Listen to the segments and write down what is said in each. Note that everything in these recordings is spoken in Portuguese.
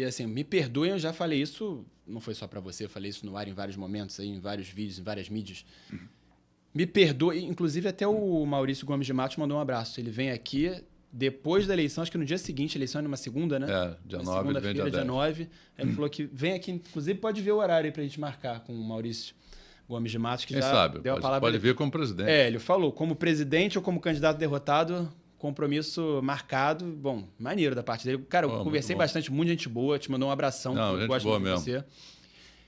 Assim, me perdoem, eu já falei isso, não foi só para você, eu falei isso no ar em vários momentos, aí, em vários vídeos, em várias mídias. Me perdoe, inclusive até o Maurício Gomes de Matos mandou um abraço. Ele vem aqui depois da eleição, acho que no dia seguinte, a eleição é numa segunda, né? Dia Na 9, ele vem dia segunda-feira, dia 10. 9. Ele falou que vem aqui, inclusive pode ver o horário aí pra gente marcar com o Maurício Gomes de Matos, que Quem já sabe? deu a palavra. Pode vir como presidente. Ele falou, como presidente ou como candidato derrotado, compromisso marcado. Bom, maneiro da parte dele. Cara, eu conversei bastante, muita gente boa, te mandou um abração. Não, gente gosto boa muito de mesmo. você.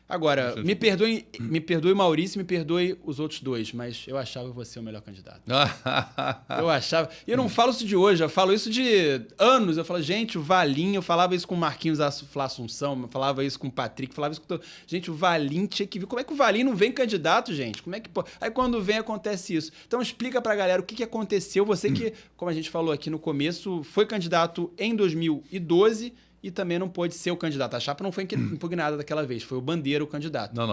Agora, me perdoe Maurício, me perdoe os outros dois, mas eu achava você o melhor candidato. Eu achava. E eu não falo isso de hoje, eu falo isso de anos. Eu falo, gente, o Valinho, eu falava isso com o Marquinhos Assunção, eu falava isso com o Patrick, falava isso com todo. Gente, o Valinho tinha que vir. Como é que o Valinho não vem candidato, gente? Como é que pode? Aí quando vem, acontece isso. Então explica pra galera o que aconteceu. Você que, como a gente falou aqui no começo, foi candidato em 2012. E também não pôde ser o candidato. A chapa não foi impugnada daquela vez, foi o Bandeira o candidato. Não, a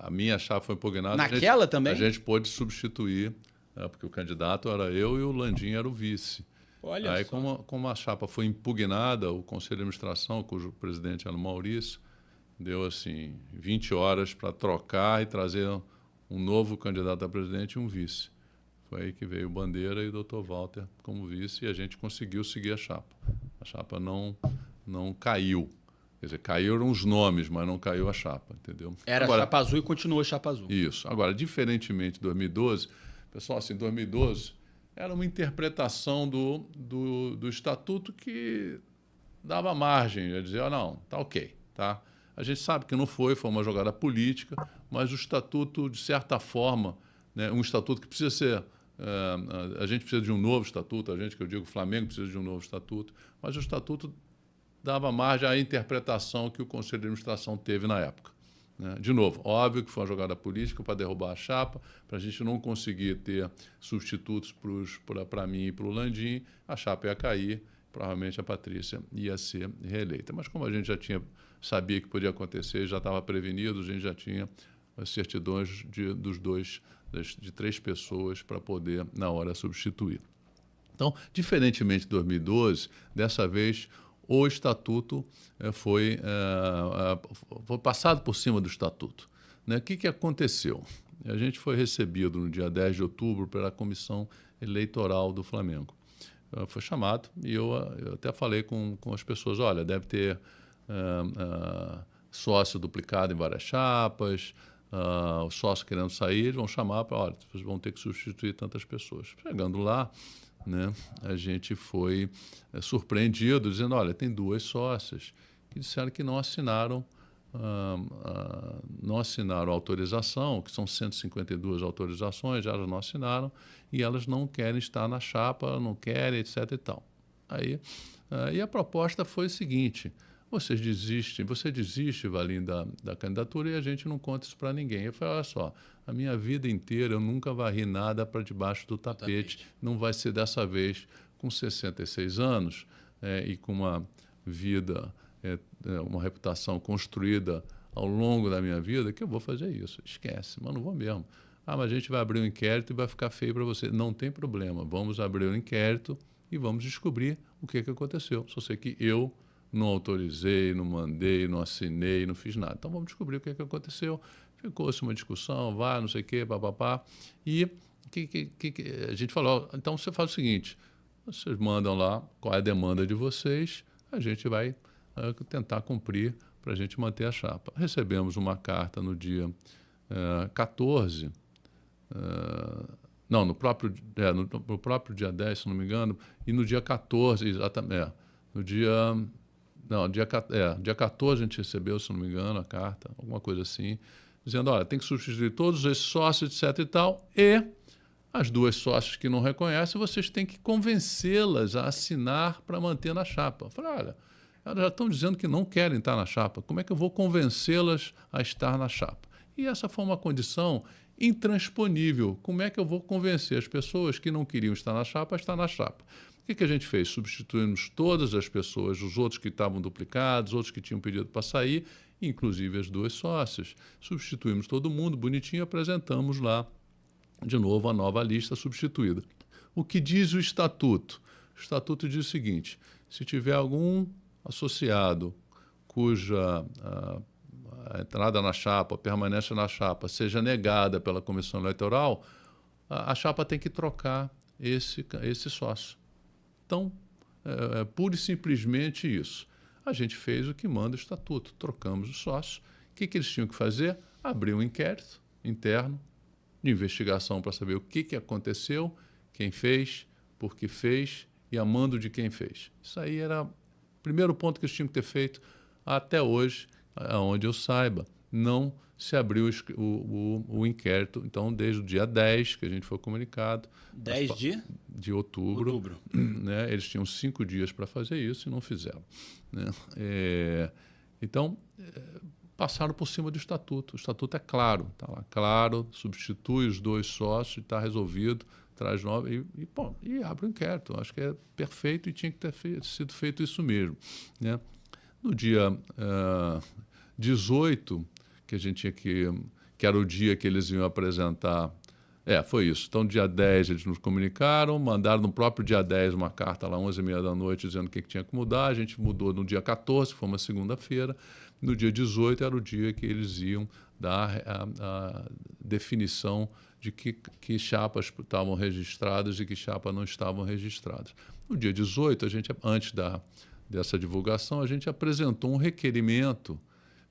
minha chapa foi impugnada. Naquela também? A gente pôde substituir, porque o candidato era eu e o Landim era o vice. Olha Aí, só. como a chapa foi impugnada, o Conselho de Administração, cujo presidente era o Maurício, deu assim 20 horas para trocar e trazer um novo candidato a presidente e um vice. Foi aí que veio o Bandeira e o Dr. Walter como vice e a gente conseguiu seguir a chapa. A chapa não caiu. Quer dizer, caíram os nomes, mas não caiu a chapa, entendeu? Era Agora, chapa azul e continuou chapa azul. Isso. Agora, diferentemente de 2012, pessoal, assim, 2012 era uma interpretação do estatuto que dava margem a dizer, não, tá ok, tá? A gente sabe que não foi uma jogada política, mas o estatuto, de certa forma, né, um estatuto que precisa ser... a gente precisa de um novo estatuto, que eu digo, o Flamengo precisa de um novo estatuto, mas o estatuto dava margem à interpretação que o Conselho de Administração teve na época. Né? De novo, óbvio que foi uma jogada política para derrubar a chapa, para a gente não conseguir ter substitutos para mim e para o Landim, a chapa ia cair, provavelmente a Patrícia ia ser reeleita. Mas como a gente sabia que podia acontecer, já estava prevenido, a gente já tinha as certidões de 3 pessoas para poder, na hora, substituir. Então, diferentemente de 2012, dessa vez o estatuto foi passado por cima do estatuto. Né? O que aconteceu? A gente foi recebido no dia 10 de outubro pela Comissão Eleitoral do Flamengo. Foi chamado e eu até falei com as pessoas, olha, deve ter sócio duplicado em várias chapas, os sócios querendo sair, eles vão chamar para, olha, vocês vão ter que substituir tantas pessoas. Chegando lá, né, a gente foi surpreendido, dizendo, olha, tem 2 sócias que disseram que não assinaram a autorização, que são 152 autorizações, elas não assinaram e elas não querem estar na chapa, não querem, etc. e tal. Aí, e a proposta foi o seguinte, você desiste, Valim, da candidatura e a gente não conta isso para ninguém. Eu falei, olha só, a minha vida inteira eu nunca varri nada para debaixo do tapete. Não vai ser dessa vez, com 66 anos e com uma vida, uma reputação construída ao longo da minha vida, que eu vou fazer isso. Esquece, mas não vou mesmo. Mas a gente vai abrir um inquérito e vai ficar feio para você. Não tem problema, vamos abrir um inquérito e vamos descobrir o que aconteceu. Só sei que eu não autorizei, não mandei, não assinei, não fiz nada. Então, vamos descobrir o que aconteceu. Ficou-se uma discussão, não sei o quê, papapá. E a gente falou, então você faz o seguinte, vocês mandam lá qual é a demanda de vocês, a gente vai tentar cumprir para a gente manter a chapa. Recebemos uma carta no dia 14, no próprio dia 10, se não me engano, e no dia 14, exatamente, dia 14 a gente recebeu, se não me engano, a carta, alguma coisa assim, dizendo, olha, tem que substituir todos esses sócios, etc. e tal, e as 2 sócias que não reconhecem, vocês têm que convencê-las a assinar para manter na chapa. Eu falei, olha, elas já estão dizendo que não querem estar na chapa, como é que eu vou convencê-las a estar na chapa? E essa foi uma condição intransponível. Como é que eu vou convencer as pessoas que não queriam estar na chapa a estar na chapa? O que a gente fez? Substituímos todas as pessoas, os outros que estavam duplicados, outros que tinham pedido para sair, inclusive as 2 sócias. Substituímos todo mundo, bonitinho, apresentamos lá, de novo, a nova lista substituída. O que diz o estatuto? O estatuto diz o seguinte, se tiver algum associado cuja a entrada na chapa, a permanência na chapa, seja negada pela comissão eleitoral, a chapa tem que trocar esse sócio. Então, pura e simplesmente isso. A gente fez o que manda o estatuto, trocamos os sócios. O que eles tinham que fazer? Abrir um inquérito interno de investigação para saber o que aconteceu, quem fez, por que fez e a mando de quem fez. Isso aí era o primeiro ponto que eles tinham que ter feito. Até hoje, onde eu saiba, não se abriu o inquérito. Então, desde o dia 10 que a gente foi comunicado... 10 de outubro. Né, eles tinham 5 dias para fazer isso e não fizeram. Né? Então, passaram por cima do estatuto. O estatuto é claro, está lá claro, substitui os 2 sócios, está resolvido, traz nova e abre o inquérito. Acho que é perfeito e tinha que ter sido feito isso mesmo. Né? No dia 18, que a gente tinha que era o dia que eles iam apresentar... foi isso. Então, dia 10 eles nos comunicaram, mandaram no próprio dia 10 uma carta lá, 11h30 da noite, dizendo o que tinha que mudar. A gente mudou no dia 14, foi uma segunda-feira. No dia 18 era o dia que eles iam dar a definição de que chapas estavam registradas e que chapas não estavam registradas. No dia 18, antes dessa divulgação, a gente apresentou um requerimento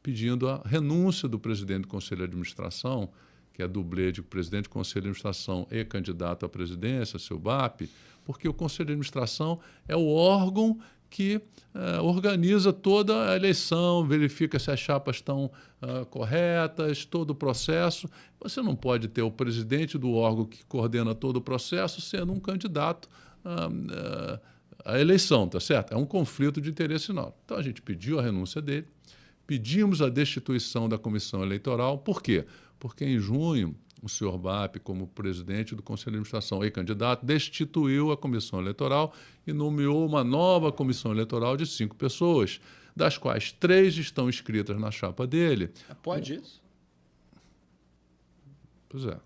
pedindo a renúncia do presidente do Conselho de Administração, que é dublê de presidente do Conselho de Administração e candidato à presidência, seu BAP, porque o Conselho de Administração é o órgão que organiza toda a eleição, verifica se as chapas estão corretas, todo o processo. Você não pode ter o presidente do órgão que coordena todo o processo sendo um candidato à eleição, tá certo? É um conflito de interesse enorme. Então, a gente pediu a renúncia dele, pedimos a destituição da comissão eleitoral. Por quê? Porque em junho o senhor BAP, como presidente do Conselho de Administração e candidato, destituiu a comissão eleitoral e nomeou uma nova comissão eleitoral de 5 pessoas, das quais 3 estão inscritas na chapa dele. Pode isso? Pois é.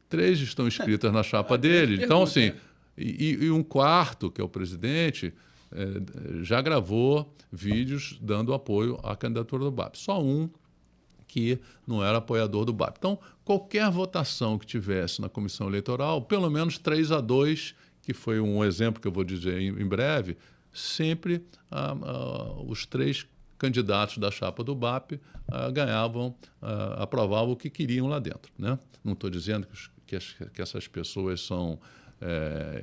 3 estão inscritas na chapa dele. Então, assim, e um quarto, que é o presidente, já gravou vídeos dando apoio à candidatura do BAP. Só um que não era apoiador do BAP. Então, qualquer votação que tivesse na comissão eleitoral, pelo menos 3-2, que foi um exemplo que eu vou dizer em breve, sempre os 3 candidatos da chapa do BAP aprovavam o que queriam lá dentro. Né? Não estou dizendo que essas pessoas são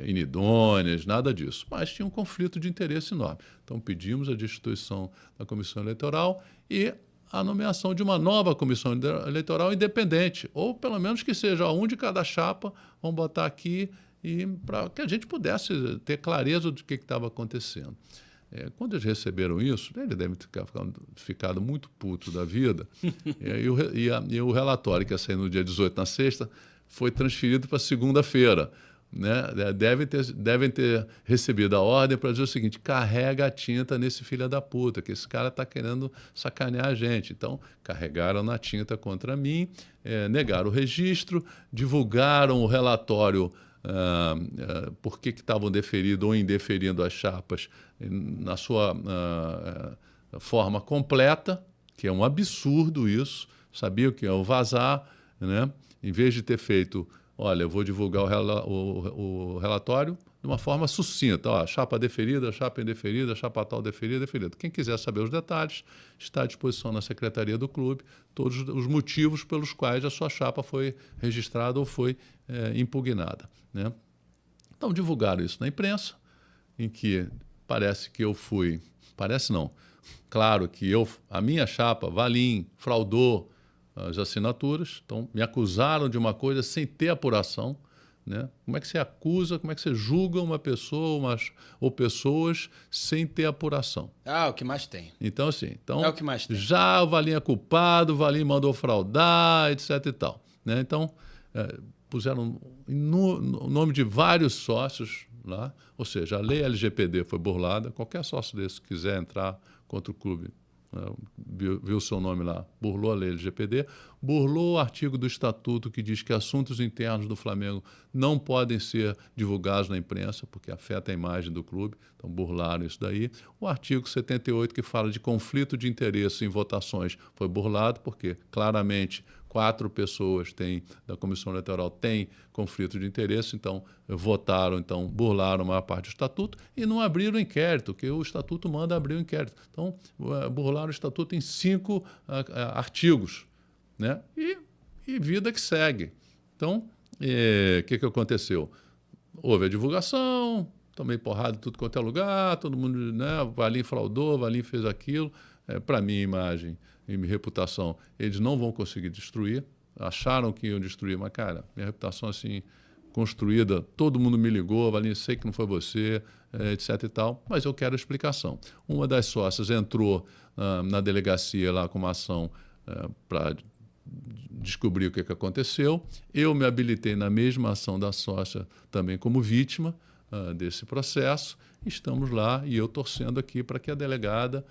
inidôneas, nada disso, mas tinha um conflito de interesse enorme. Então, pedimos a destituição da comissão eleitoral e a nomeação de uma nova comissão eleitoral independente, ou pelo menos que seja um de cada chapa, vamos botar aqui, para que a gente pudesse ter clareza do que estava acontecendo. Quando eles receberam isso, ele deve ter ficado muito puto da vida, e o relatório que ia sair no dia 18, na sexta, foi transferido para segunda-feira. Né? Devem ter recebido a ordem para dizer o seguinte: carrega a tinta nesse filho da puta, que esse cara está querendo sacanear a gente. Então, carregaram na tinta contra mim, negaram o registro, divulgaram o relatório por que estavam deferindo ou indeferindo as chapas na sua forma completa, que é um absurdo isso, sabia que ia vazar, né? Em vez de ter feito... Olha, eu vou divulgar o relatório de uma forma sucinta. Ó, chapa deferida, chapa indeferida, chapa tal deferida, deferida. Quem quiser saber os detalhes, está à disposição na secretaria do clube todos os motivos pelos quais a sua chapa foi registrada ou foi impugnada. Né? Então, divulgaram isso na imprensa, em que parece que eu fui... Parece não. Claro que a minha chapa, Valim, fraudou as assinaturas, então me acusaram de uma coisa sem ter apuração. Né? Como é que você acusa, como é que você julga uma pessoa ou pessoas sem ter apuração? O que mais tem. Então, assim, é o que mais tem. Já o Valim é culpado, o Valim mandou fraudar, etc. e tal. Né? Então, puseram o nome de vários sócios lá, ou seja, a lei LGPD foi burlada, qualquer sócio desse que quiser entrar contra o clube, viu o seu nome lá, burlou a lei LGPD. burlou o artigo do Estatuto que diz que assuntos internos do Flamengo não podem ser divulgados na imprensa, porque afeta a imagem do clube, então burlaram isso daí. O artigo 78, que fala de conflito de interesse em votações, foi burlado, porque claramente 4 pessoas da Comissão Eleitoral têm conflito de interesse, então votaram, então burlaram a maior parte do Estatuto e não abriram o inquérito, que o Estatuto manda abrir o inquérito. Então, burlaram o Estatuto em 5 artigos, né? E vida que segue. Então, o que aconteceu? Houve a divulgação, tomei porrada em tudo quanto é lugar, todo mundo, né? O Valim fraudou, o Valim fez aquilo. Para minha imagem e minha reputação, eles não vão conseguir destruir. Acharam que iam destruir, mas, cara, minha reputação assim, construída, todo mundo me ligou, Valim, sei que não foi você, etc e tal, mas eu quero explicação. Uma das sócias entrou na delegacia lá com uma ação para descobrir o que aconteceu. Eu me habilitei na mesma ação da sócia também como vítima desse processo. Estamos lá e eu torcendo aqui para que a delegada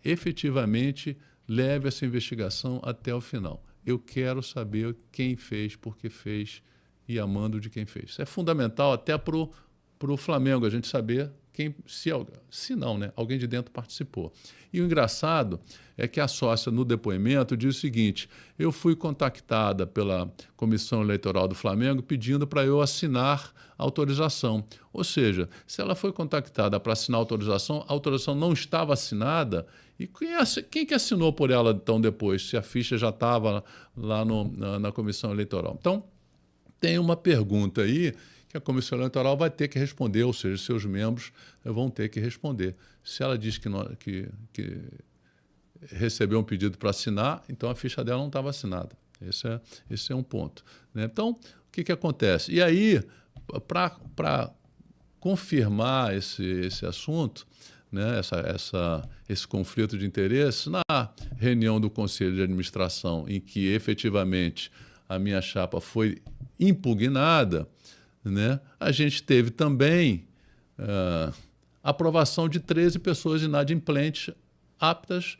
efetivamente leve essa investigação até o final. Eu quero saber quem fez, por que fez e a mando de quem fez. Isso é fundamental até para o Flamengo, a gente saber quem, se não, né, alguém de dentro participou. E o engraçado é que a sócia, no depoimento, diz o seguinte: eu fui contactada pela Comissão Eleitoral do Flamengo pedindo para eu assinar a autorização. Ou seja, se ela foi contactada para assinar a autorização não estava assinada, e quem que assinou por ela, então, depois, se a ficha já estava lá na Comissão Eleitoral? Então, tem uma pergunta aí que a Comissão Eleitoral vai ter que responder, ou seja, seus membros vão ter que responder. Se ela diz que recebeu um pedido para assinar, então a ficha dela não estava assinada. Esse é um ponto, né? Então, o que acontece? E aí, para confirmar esse assunto, né, esse conflito de interesse, na reunião do Conselho de Administração, em que efetivamente a minha chapa foi impugnada, né, a gente teve também aprovação de 13 pessoas inadimplentes aptas,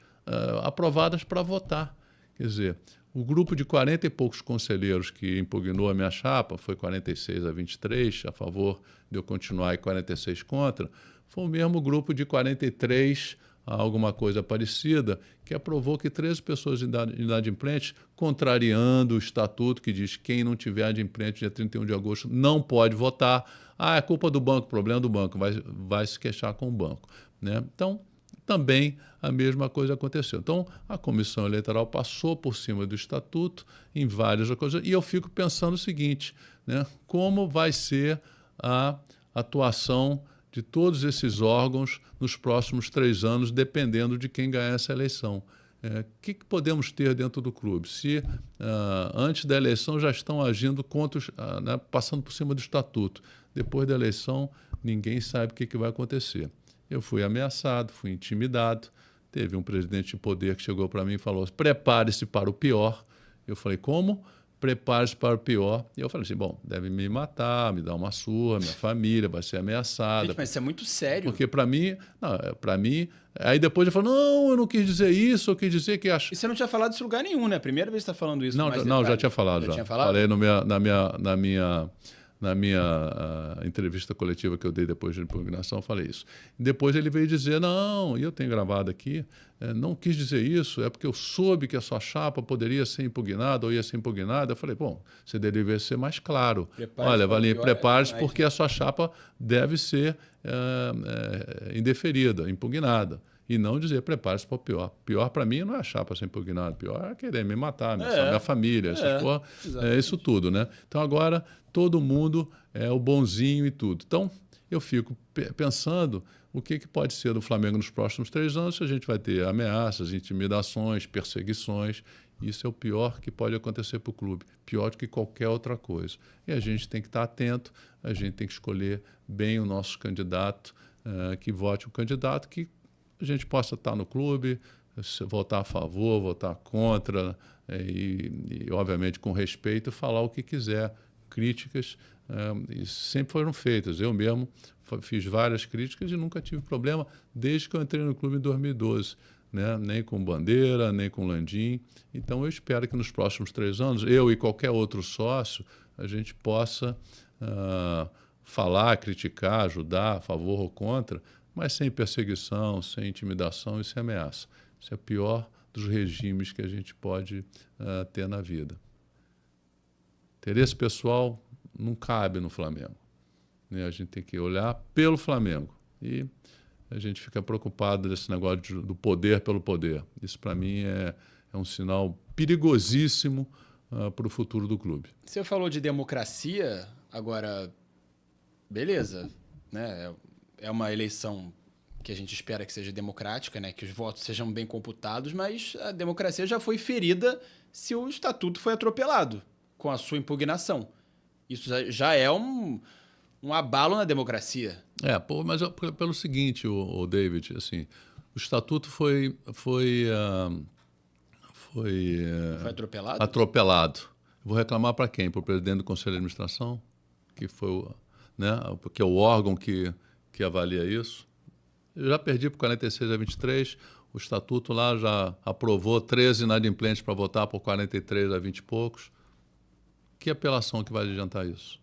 aprovadas para votar. Quer dizer, o grupo de 40 e poucos conselheiros que impugnou a minha chapa, foi 46-23 a favor de eu continuar e 46 contra, foi o mesmo grupo de 43 a alguma coisa parecida, que aprovou que 13 pessoas inadimplentes, contrariando o estatuto que diz que quem não tiver adimplente dia 31 de agosto não pode votar. É culpa do banco, problema do banco, vai se queixar com o banco, né? Então, também a mesma coisa aconteceu. Então, a Comissão Eleitoral passou por cima do estatuto em várias coisas, e eu fico pensando o seguinte, né? Como vai ser a atuação de todos esses órgãos nos próximos 3 anos, dependendo de quem ganhar essa eleição. O que podemos ter dentro do clube? Se antes da eleição já estão agindo contra, né, passando por cima do estatuto, depois da eleição ninguém sabe o que vai acontecer. Eu fui ameaçado, fui intimidado, teve um presidente de poder que chegou para mim e falou: prepare-se para o pior. Eu falei: como? Prepare-se para o pior. E eu falei assim: bom, deve me matar, me dar uma surra, minha família vai ser ameaçada. Gente, mas isso é muito sério. Porque para mim, aí depois eu falo: não, eu não quis dizer isso, eu quis dizer que acho. E você não tinha falado isso em lugar nenhum, né? Primeira vez que você está falando isso. Não, já tinha falado. Já tinha falado? Falei na minha entrevista coletiva que eu dei depois da impugnação, falei isso. Depois ele veio dizer: não, e eu tenho gravado aqui, não quis dizer isso, é porque eu soube que a sua chapa poderia ser impugnada ou ia ser impugnada. Eu falei: bom, você deveria ser mais claro. Olha, Valim, prepare-se porque a sua chapa deve ser indeferida, impugnada. E não dizer: prepare-se para o pior. Pior para mim não é a chapa ser impugnada, pior é querer me matar, minha família, isso tudo, né? Então agora todo mundo é o bonzinho e tudo. Então eu fico pensando o que pode ser do Flamengo nos próximos 3 anos, se a gente vai ter ameaças, intimidações, perseguições. Isso é o pior que pode acontecer para o clube, pior do que qualquer outra coisa. E a gente tem que estar atento, a gente tem que escolher bem o nosso candidato, que vote o candidato que a gente possa estar no clube, votar a favor, votar contra, e obviamente, com respeito, falar o que quiser. Críticas sempre foram feitas. Eu mesmo fiz várias críticas e nunca tive problema desde que eu entrei no clube em 2012. né? Nem com Bandeira, nem com Landim. Então, eu espero que nos próximos 3 anos, eu e qualquer outro sócio, a gente possa falar, criticar, ajudar, a favor ou contra, mas sem perseguição, sem intimidação e sem ameaça. Isso é o pior dos regimes que a gente pode ter na vida. Interesse pessoal não cabe no Flamengo, né? A gente tem que olhar pelo Flamengo. E a gente fica preocupado desse negócio do poder pelo poder. Isso, para mim, é um sinal perigosíssimo para o futuro do clube. Você falou de democracia, agora, beleza, né? É uma eleição que a gente espera que seja democrática, né? Que os votos sejam bem computados, mas a democracia já foi ferida se o estatuto foi atropelado com a sua impugnação. Isso já é um abalo na democracia. Mas pelo seguinte, o David, assim, o estatuto foi atropelado? Atropelado. Vou reclamar para quem? Para o presidente do Conselho de Administração, que foi porque é o órgão que avalia isso. Eu já perdi por 46-23, o estatuto lá já aprovou 13 inadimplentes para votar por 43-20 e poucos. Que apelação que vai adiantar isso?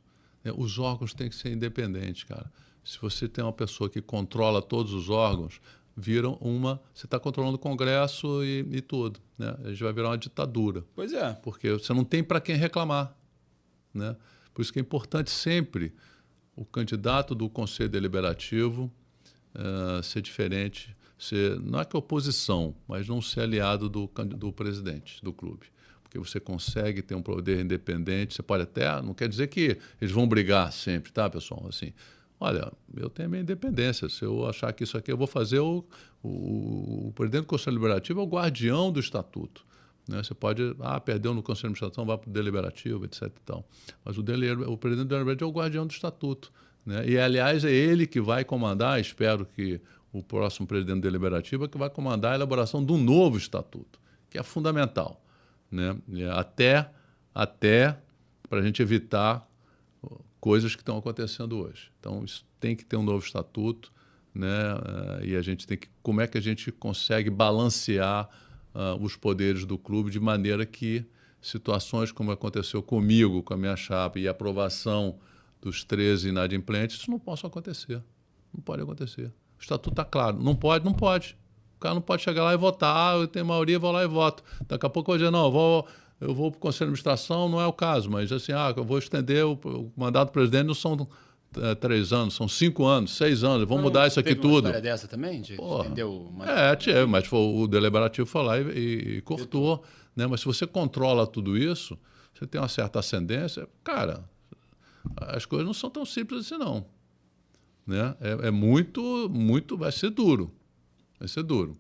Os órgãos têm que ser independentes, cara. Se você tem uma pessoa que controla todos os órgãos, você está controlando o Congresso e tudo, né? A gente vai virar uma ditadura. Pois é. Porque você não tem para quem reclamar, né? Por isso que é importante sempre o candidato do Conselho Deliberativo ser diferente, não é que oposição, mas não ser aliado do presidente do clube. Porque você consegue ter um poder independente, você pode até, não quer dizer que eles vão brigar sempre, tá, pessoal? Assim, olha, eu tenho a minha independência, se eu achar que isso aqui eu vou fazer, o presidente do Conselho Deliberativo é o guardião do estatuto, né? Você pode, perdeu no Conselho de Administração, vai para o Deliberativo, etc. E tal. Mas o presidente do Deliberativo é o guardião do estatuto, né? E, aliás, é ele que vai comandar, espero que o próximo presidente do Deliberativo é que vai comandar a elaboração de um novo estatuto, que é fundamental, né? Até para a gente evitar coisas que estão acontecendo hoje. Então, isso tem que ter um novo estatuto, né? E a gente tem que... Como é que a gente consegue balancear os poderes do clube de maneira que situações como aconteceu comigo, com a minha chapa e a aprovação dos 13 inadimplentes, isso não possa acontecer. Não pode acontecer. O estatuto está claro. Não pode, não pode. O cara não pode chegar lá e votar. Eu tenho maioria, vou lá e voto. Daqui a pouco eu vou dizer, não, eu vou para o Conselho de Administração, não é o caso, mas assim, eu vou estender o mandato do presidente, não são 3 anos, são 5 anos, 6 anos, vamos mudar isso aqui tudo. Teve uma dessa também, de estender o mandato? Mas o Deliberativo foi lá e cortou, né? Mas se você controla tudo isso, você tem uma certa ascendência, cara, as coisas não são tão simples assim, não. Né? Vai ser duro. Vai ser duro.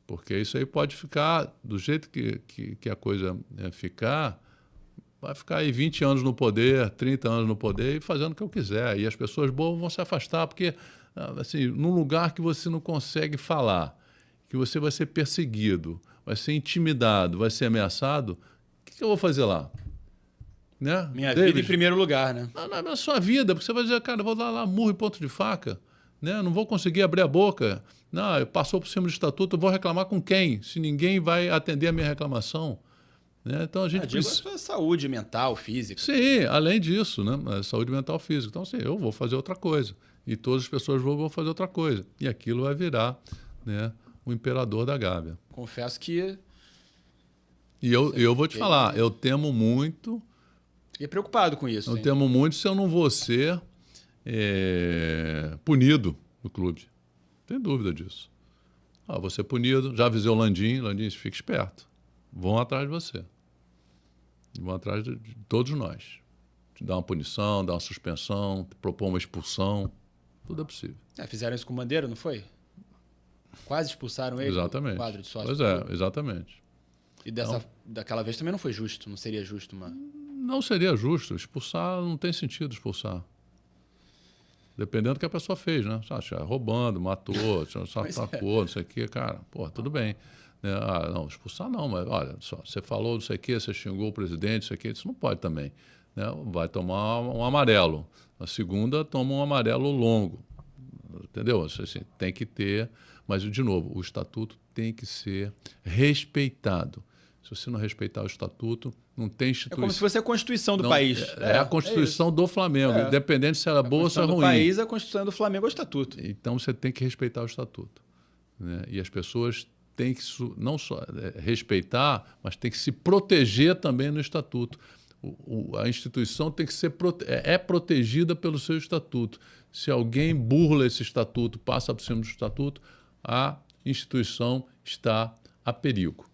Porque isso aí pode ficar, do jeito que a coisa ficar, vai ficar aí 20 anos no poder, 30 anos no poder e fazendo o que eu quiser. E as pessoas boas vão se afastar, porque, assim, num lugar que você não consegue falar, que você vai ser perseguido, vai ser intimidado, vai ser ameaçado, o que eu vou fazer lá? Né? Minha vida em primeiro lugar, né? Na sua vida, porque você vai dizer, cara, eu vou dar lá murro e ponto de faca, né? Não vou conseguir abrir a boca. Não, passou por cima do estatuto, eu vou reclamar com quem? Se ninguém vai atender a minha reclamação. Né? Então a gente precisa... a saúde mental, física. Sim, além disso, né? A saúde mental, física. Então, assim, eu vou fazer outra coisa. E todas as pessoas vão fazer outra coisa. E aquilo vai virar, né, o imperador da Gávea. Confesso que... E eu vou te falar, eu temo muito... Fiquei preocupado com isso. Eu temo muito se eu não vou ser punido no clube. Não tem dúvida disso. Vou ser punido. Já avisei o Landim, fique esperto. Vão atrás de você. Vão atrás de todos nós. Te dar uma punição, dar uma suspensão, propor uma expulsão. Tudo é possível. Fizeram isso com o Bandeira, não foi? Quase expulsaram ele. Exatamente. Do quadro de sócio. Pois exatamente. E daquela vez também não foi justo. Não seria justo uma... Não seria justo. Expulsar, não tem sentido expulsar. Dependendo do que a pessoa fez, né? Roubando, matou, só atacou, não sei o quê, cara. Tudo bem. Não, expulsar não, mas olha, só, você falou não sei o quê, você xingou o presidente, não sei o quê, isso não pode também. Né? Vai tomar um amarelo. Na segunda, toma um amarelo longo. Entendeu? Assim, tem que ter... Mas, de novo, o Estatuto tem que ser respeitado. Se você não respeitar o Estatuto, não tem instituição. É como se fosse a Constituição do país. É a Constituição do Flamengo, independente se ela é boa ou se é ruim. A Constituição do país, a Constituição do Flamengo é o Estatuto. Então, você tem que respeitar o Estatuto. Né? E as pessoas têm que não só respeitar, mas tem que se proteger também no Estatuto. A instituição tem que ser protegida pelo seu Estatuto. Se alguém burla esse Estatuto, passa por cima do Estatuto, a instituição está a perigo.